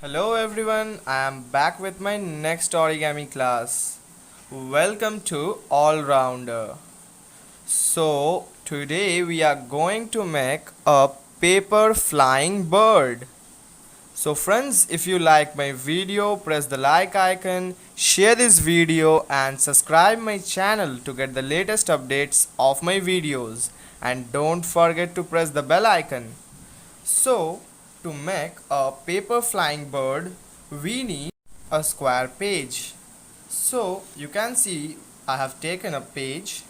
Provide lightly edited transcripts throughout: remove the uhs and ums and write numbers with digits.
Hello everyone, I am back with my next origami class. Welcome to All Rounder. So, today we are going to make a paper flying bird. So friends, if you like my video, press the like icon, share this video and subscribe my channel to get the latest updates of my videos. And don't forget to press the bell icon. So, to make a paper flying bird, we need a square page. So, you can see I have taken a page.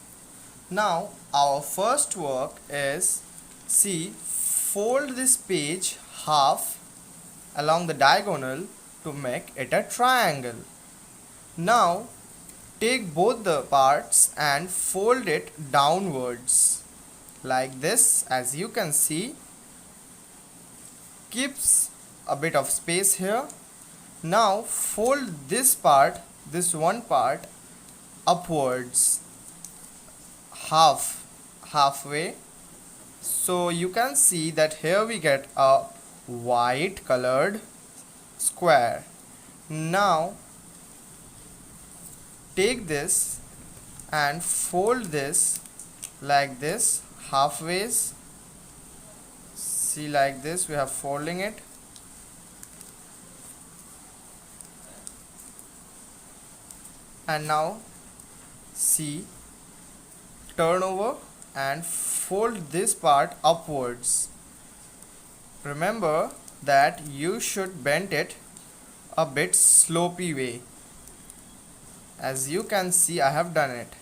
Now, our first work is, fold this page half along the diagonal to make it a triangle. Now, take both the parts and fold it downwards like this. As you can see, keeps a bit of space here. Now fold this part, this one part, upwards halfway. So you can see that here we get a white colored square. Now take this and fold this like this halfways. See, like this we have folding it. And now see, turn over and fold this part upwards. Remember that you should bend it a bit slopey way. As you can see, I have done it.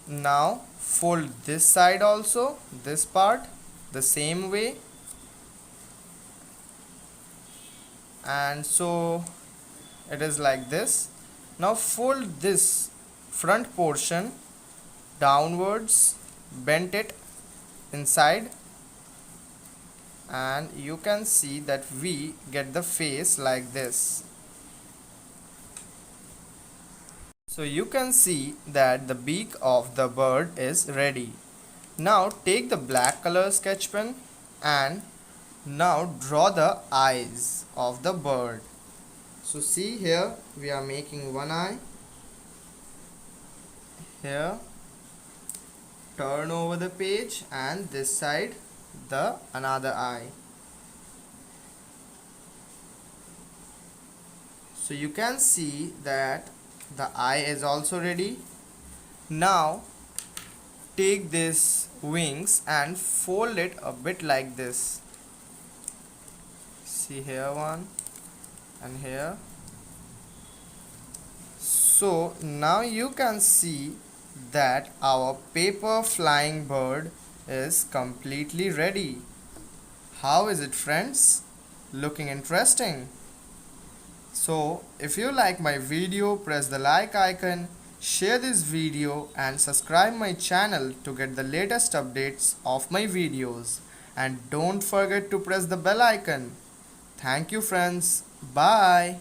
Now fold this side also, this part, the same way. And so it is like this. Now fold this front portion downwards, bend it inside, and you can see that we get the face like this. So you can see that the beak of the bird is ready. Now take the black color sketch pen and now draw the eyes of the bird. So see, here we are making one eye. Here, turn over the page and this side the another eye. So you can see that the eye is also ready. Now take this wings and fold it a bit like this. See, here one and here. So now you can see that our paper flying bird is completely ready. How is it, friends? Looking interesting? So if you like my video, press the like icon, share this video and subscribe my channel to get the latest updates of my videos. And don't forget to press the bell icon. Thank you, friends. Bye.